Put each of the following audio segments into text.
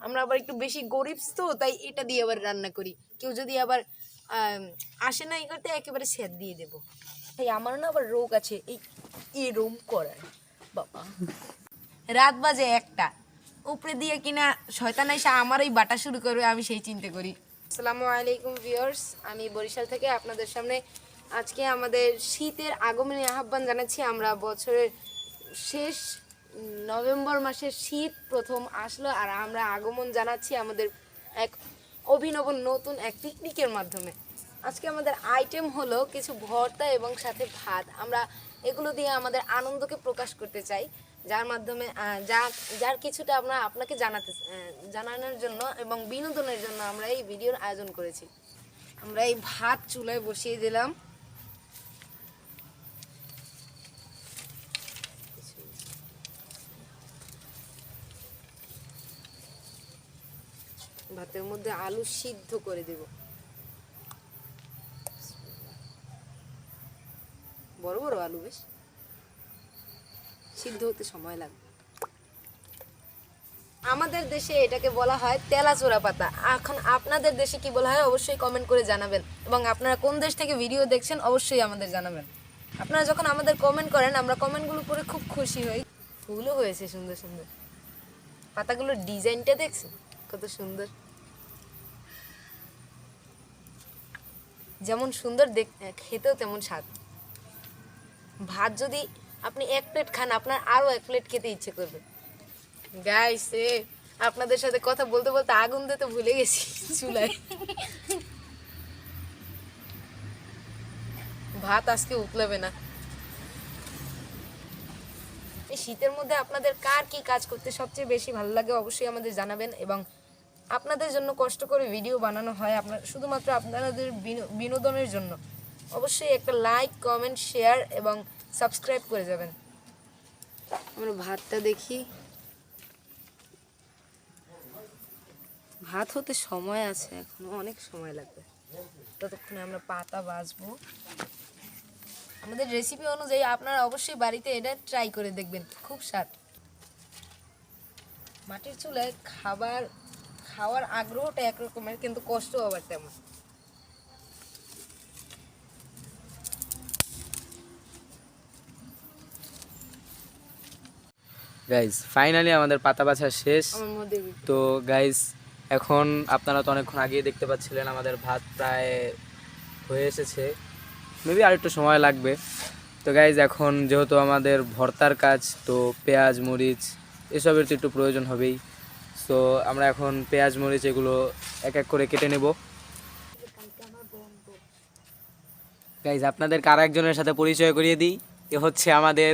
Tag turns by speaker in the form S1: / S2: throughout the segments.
S1: আমরা আবার একটু বেশি গরিব তো, তাই এটা দিয়ে আবার রান্না করি। কেউ যদি আবার আসে না এই করতে, একেবারে সেদ দিয়ে দেবো। তাই আমার না আবার রোগ আছে এই এরম করার। বাবা রাত বাজে 1টা, উপরে দিয়ে কিনা শয়তান এসে আমারই বাটা শুরু করবে, আমি সেই চিন্তা করি। আসসালামু আলাইকুম ভিউয়ার্স, আমি বরিশাল থেকে আপনাদের সামনে আজকে আমাদের শীতের আগমনী আহ্বান জানাচ্ছি। আমরা বছরের শেষ নভেম্বর মাসের শীত প্রথম আসলো, আর আমরা আগমন জানাচ্ছি আমাদের এক অভিনব নতুন এক পিকনিকের মাধ্যমে। আজকে আমাদের আইটেম হলো কিছু ভর্তা এবং সাথে ভাত। আমরা এগুলো দিয়ে আমাদের আনন্দকে প্রকাশ করতে চাই, যার মাধ্যমে যার কিছুটা আমরা আপনাকে জানানোর জন্য এবং বিনোদনের জন্য আমরা এই ভিডিওর আয়োজন করেছি। আমরা এই ভাত চুলায় বসিয়ে দিলাম। ভাতের মধ্যে আলু সিদ্ধ করে দেব, বড় বড় আলু, বেশ সিদ্ধ হতে সময় লাগবে। আমাদের দেশে এটাকে বলা হয় তেলাচোরা পাতা। এখন আপনাদের দেশে কি বলা হয় অবশ্যই কমেন্ট করে জানাবেন, এবং আপনারা কোন দেশ থেকে ভিডিও দেখছেন অবশ্যই আমাদের জানাবেন। আপনারা যখন আমাদের কমেন্ট করেন, আমরা কমেন্টগুলো পড়ে খুব খুশি হই। ফুলও হয়েছে সুন্দর সুন্দর, পাতাগুলোর ডিজাইনটা দেখছেন কত সুন্দর, যেমন সুন্দর খেতেও তেমন স্বাদ। ভাত যদি আপনি 1 প্লেট খান, আপনার আরো 1 প্লেট খেতে ইচ্ছে করবে। গাইস আপনাদের সাথে কথা বলতে বলতে আগুন দিতে ভুলে গেছি চুলায়। ভাত আজকে উতলাবে না। এই শীতের মধ্যে আপনাদের কার কি কাজ করতে সবচেয়ে বেশি ভালো লাগে অবশ্যই আমাদের জানাবেন, এবং আপনাদের জন্য কষ্ট করে ভিডিও বানানো হয়, শুধুমাত্র আপনাদের বিনোদনের জন্য। অবশ্যই একটা লাইক, কমেন্ট, শেয়ার এবং সাবস্ক্রাইব করে যাবেন। আমরা ভাতটা দেখি, ভাত হতে সময় আছে, এখনো অনেক সময় লাগবে। ততক্ষণে আমরা পাতা বাছবো। আমাদের রেসিপি অনুযায়ী আপনারা অবশ্যই বাড়িতে এটা ট্রাই করে দেখবেন, খুব স্বাদ। মাটির চুলায় খাওয়ার আগ্রহটা একরকমের, কিন্তু কষ্ট আবার তেমন।
S2: গাইজ ফাইনালি আমাদের পাতা বাছা শেষ। তো গাইজ এখন আপনারা তো অনেকক্ষণ আগেই দেখতে পাচ্ছিলেন আমাদের ভাত প্রায় হয়ে এসেছে, মেবি আর একটু সময় লাগবে। তো গাইজ এখন যেহেতু আমাদের ভর্তার কাজ, তো পেঁয়াজ মরিচ এসবের তো একটু প্রয়োজন হবেই। সো আমরা এখন পেঁয়াজ মরিচ এগুলো এক এক করে কেটে নেব। গাইজ আপনাদেরকে আর একজনের সাথে পরিচয় করিয়ে দিই, এ হচ্ছে আমাদের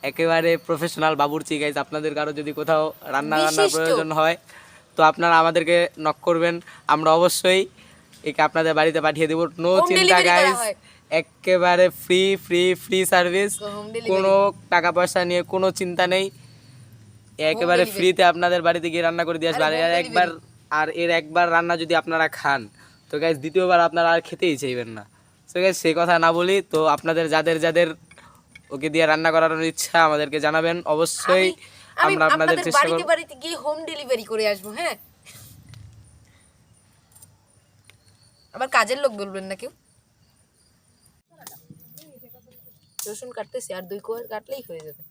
S2: একেবারে প্রফেশনাল বাবুর্চি। গাইজ আপনাদের কারো যদি কোথাও রান্নার প্রয়োজন হয় তো আপনারা আমাদেরকে নক করবেন, আমরা অবশ্যই একে আপনাদের বাড়িতে পাঠিয়ে দেবো। নো চিন্তা গাইজ, একেবারে ফ্রি সার্ভিস, কোনো টাকা পয়সা নিয়ে কোনো চিন্তা নেই, একেবারে ফ্রিতে আপনাদের বাড়িতে গিয়ে রান্না করে দিয়ে আসবে। আর এর একবার রান্না যদি আপনারা খান তো গাইজ দ্বিতীয়বার আপনারা আর খেতেই চাইবেন না। তো গাইজ সেই কথা না বলি, তো আপনাদের যাদের ওকে দিয়ে রান্না করানোর ইচ্ছা আমাদেরকে জানাবেন, অবশ্যই আমরা আপনাদের চেষ্টা করব
S1: বাড়িতে গিয়ে হোম ডেলিভারি করে আসবো। হ্যাঁ, আবার কাজের লোক বলবেন না কেউ। রসুন কাটতেছি, আর 2 কোয়া কাটলেই হয়ে যাবে।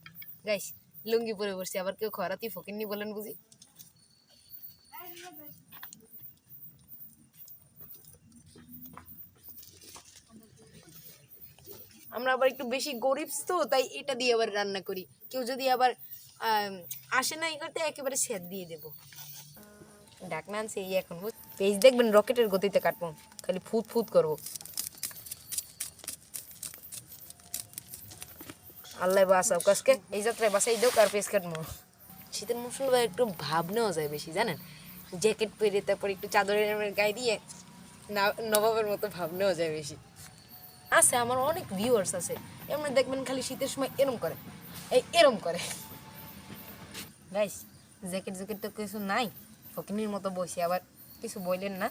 S1: গাইস লুঙ্গি পরে বসছি, আবার কেউ খরাতি ফকিন্নি বলেন বুঝি। আমরা আবার একটু বেশি গরিব তো, তাই এটা দিয়ে আবার রান্না করি। কেউ যদি আবার আসে না এই করতে, একেবারে সেদ দিয়ে দেবো। ঢাকনা আনছে এই, এখন পেজ দেখবেন রকেটের গতিতে কাটবো, খালি ফুট ফুট করবো। আল্লাহ বাঁচাও, কাজকে এই যাত্রায় বাসাই দেও, আর পেজ কাটবো। শীতের মৌসুম একটু ভাব নেওয়া যায় বেশি, জানেন, জ্যাকেট পরে তারপর একটু চাদরের গায়ে দিয়ে নবাবের মতো ভাব নেওয়া যায় বেশি। আছে আমার অনেক ভিউয়ার্স আছে, এমনি দেখবেন খালি শীতের সময় এরম করে, এরম করে। গাইস জ্যাকেট তো কিছু নাই, ফকিনির মতো বসে, আবার কিছু বললেন না।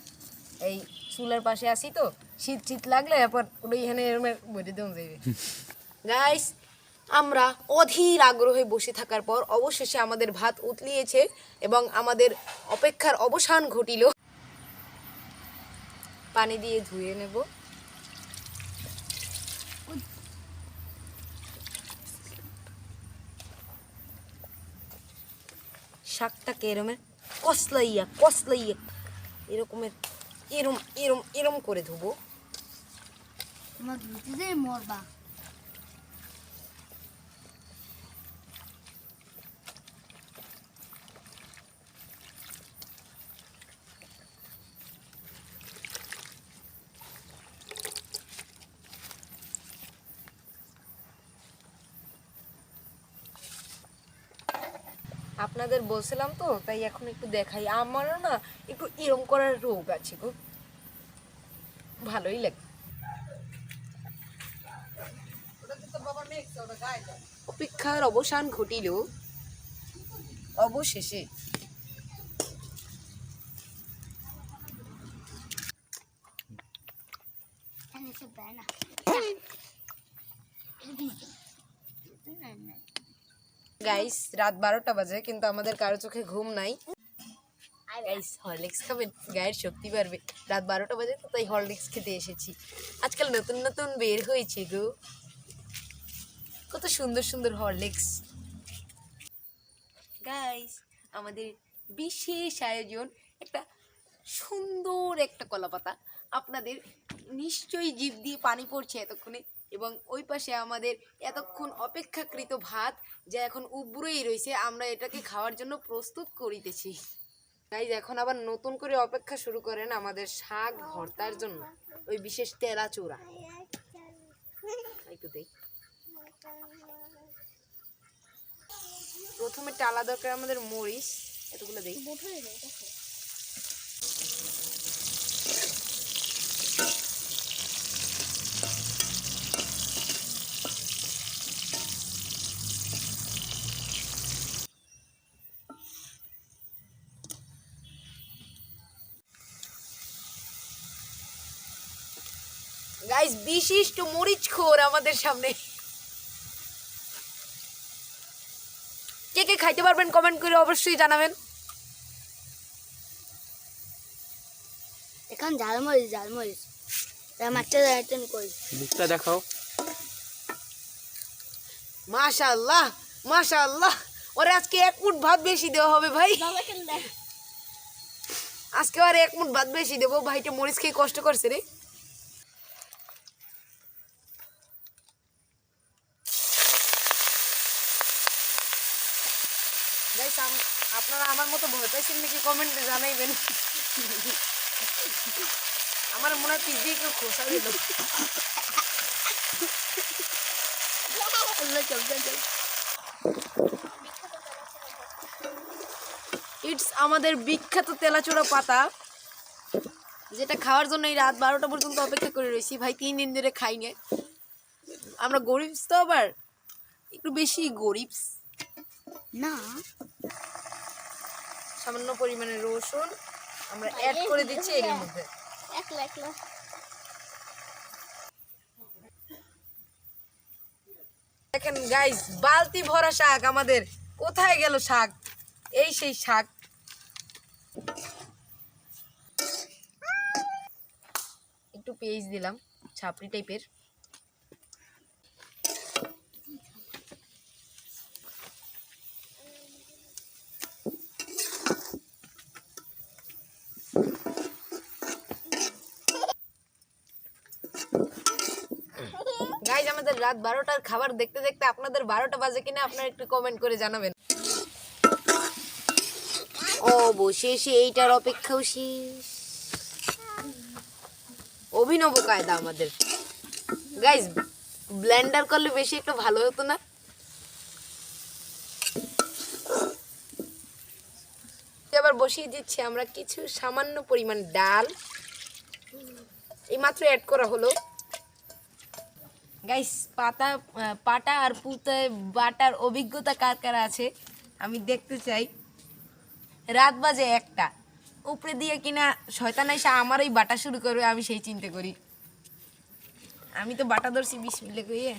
S1: এই চুলার পাশে আসি তো, শীত লাগলে এরপর ওটা এখানে এরম বলে দেওয়া যাবে। গাইস আমরা অধীর আগ্রহে বসে থাকার পর অবশেষে আমাদের ভাত উতলিয়েছে এবং আমাদের অপেক্ষার অবসান ঘটিল। পানি দিয়ে ধুয়ে নেব। শাকটাকে কসলাইয়া কসলাইয়া এরকমের এরম এরম এরম করে ধুবো।
S3: আমার ধুতে মরবা।
S1: আপনাদের বলছিলাম তো, তাই এখন একটু দেখাই। আমারও না একটু এরম করার রোগ আছে গো, ভালোই লাগে। অপেক্ষার অবসান ঘটিল অবশেষে। গাইস রাত 12টা বাজে কিন্তু আমাদের কারো চোখে ঘুম নাই। গাইস হরলিক্স খাবেন, গায়ের শক্তি বাড়বে। রাত 12টা বাজে তো তাই হরলিক্স খেতে এসেছি। আজকাল নতুন নতুন বের হয়েছে গো, কত সুন্দর সুন্দর হরলিক্স। গাইস আমাদের বিশেষ আয়োজন, একটা সুন্দর একটা কলাপাতা। আপনাদের নিশ্চয়ই জিভ দিয়ে পানি পড়ছে এতক্ষণে। এবং ওই পাশে আমাদের এতক্ষণ অপেক্ষাকৃত ভাত, যা এখন উবড়েই রয়েছে। আমরা এটাকে খাওয়ার জন্য প্রস্তুত করিতেছি। গাইস এখন আবার নতুন করে অপেক্ষা শুরু করেন আমাদের শাক ভর্তার জন্য, ওই বিশেষ তেলা চূড়া। একটু দেখ, প্রথমে টালা দরকার আমাদের মরিচ, এতগুলো দেই। গাইস বিশিষ্ট মরিচ খোর আমাদের সামনে। কে কে খাইতে পারবেন কমেন্ট করে অবশ্যই জানাবেন।
S3: এখন ঝালমরিচ ঝালমরিচ মাছটা আইটেম করি।
S2: মুখটা দেখাও।
S1: মাশাআল্লাহ মাশাআল্লাহ, ওরে আজকে 1 মুঠ ভাত বেশি দেওয়া হবে ভাই। আজকে আর 1 মুঠ ভাত বেশি দেবো। ভাইটা মরিচ খেয়ে কষ্ট করছে রে। গাইস আপনারা আমার মতো ভয় পাইছেন নাকি কমেন্টে জানাইবেন। আমার মনে হয় পিজি কেউ খোসা দিল। ইটস আমাদের বিখ্যাত তেলাচোড়া পাতা, যেটা খাওয়ার জন্য এই রাত 12টা পর্যন্ত অপেক্ষা করে রয়েছি। ভাই 3 দিন ধরে খাই না। আমরা গরিব তো, আবার একটু বেশি গরিব
S3: না।
S1: সামান্য পরিমাণে রসুন আমরা অ্যাড করে দিচ্ছি এর মধ্যে।
S3: একলা একলা
S1: দেখেন গাইস বালতি ভরা শাক আমাদের। কোথায় গেল শাক? এই সেই শাক। একটু পেঁয়াজ দিলাম, ছাপড়ি টাইপের। গাইস আমাদের রাত 12টার খাবার দেখতে দেখতে আপনাদের 12টা বাজে কিনা আপনারা একটু কমেন্ট করে জানাবেন। অবশেষে এইটার অপেক্ষাও শেষ। অভিনব কায়দা আমাদের। গাইস ব্লেন্ডার করলে বেশি একটু ভালো হতো না? এবার বসিয়ে দিচ্ছি আমরা কিছু সামান্য পরিমাণ ডাল, এই মাত্র অ্যাড করা হলো। গাইস পাটা আর পুঁতে বাটার অভিজ্ঞতা কার কার আছে আমি দেখতে চাই। রাত বাজে 1টা, উপরে দিয়ে কিনা শয়তান এসে আমারই বাটা শুরু করবে, আমি সেই চিন্তা করি। আমি তো বাটা ধরছি বিসমিল্লাহ কইয়ে।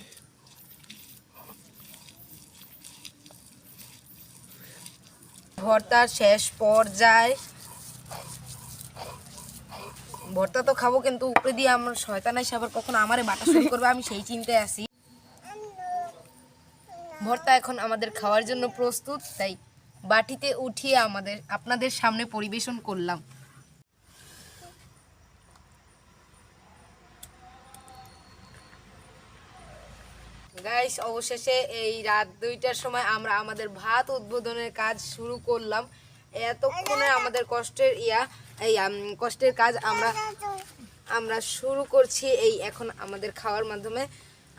S1: ভর্তার শেষ পর্যায়ে ভর্তা তো খাবো, কিন্তু উপরে দিয়ে আমার শয়তান এসে আবার কখন আমারে বাটা শুরু করবে আমি সেই চিন্তায় আছি। ভর্তা এখন আমাদের খাওয়ার জন্য প্রস্তুত, তাই বাটিতে উঠিয়ে আপনাদের সামনে পরিবেশন করলাম। গাইস, অবশেষে এই রাত 2টার সময় আমরা আমাদের ভাত উদ্বোধনের কাজ শুরু করলাম। এতক্ষণে আমাদের কষ্টের কাজ আমরা শুরু করছি এই এখন আমাদের খাওয়ার মাধ্যমে।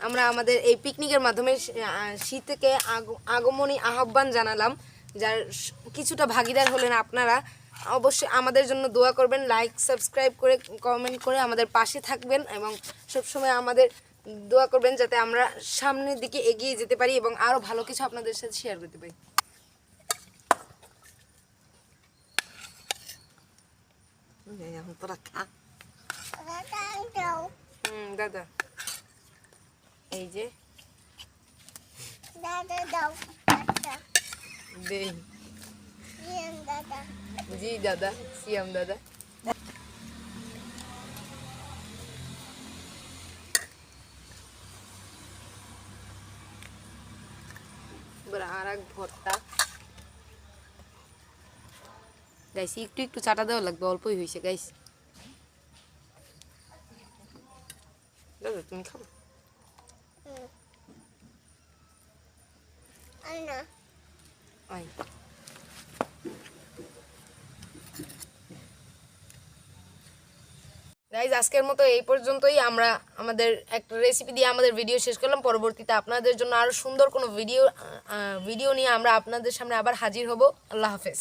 S1: আমরা আমাদের এই পিকনিকের মাধ্যমে শীতকে আগমনী আহ্বান জানালাম, যার কিছুটা ভাগিদার হলেন আপনারা। অবশ্যই আমাদের জন্য দোয়া করবেন, লাইক সাবস্ক্রাইব করে কমেন্ট করে আমাদের পাশে থাকবেন এবং সবসময় আমাদের দোয়া করবেন যাতে আমরা সামনের দিকে এগিয়ে যেতে পারি এবং আরও ভালো কিছু আপনাদের সাথে শেয়ার করতে পারি। তোরা খা। দাদা এই যে দেই। জি দাদা, সিয়াম দাদা। এবার আর এক ভর্তা। গাইস, একটু একটু চাটা দেওয়া লাগবে, অল্পই হয়েছে গাইস। দাদা তুমি খাবো? আয়। গাইজ, আজকের মতো এই পর্যন্তই। আমরা আমাদের একটা রেসিপি দিয়ে আমাদের ভিডিও শেষ করলাম। পরবর্তীতে আপনাদের জন্য আরো সুন্দর কোনো ভিডিও নিয়ে আমরা আপনাদের সামনে আবার হাজির হব। আল্লাহ হাফেজ।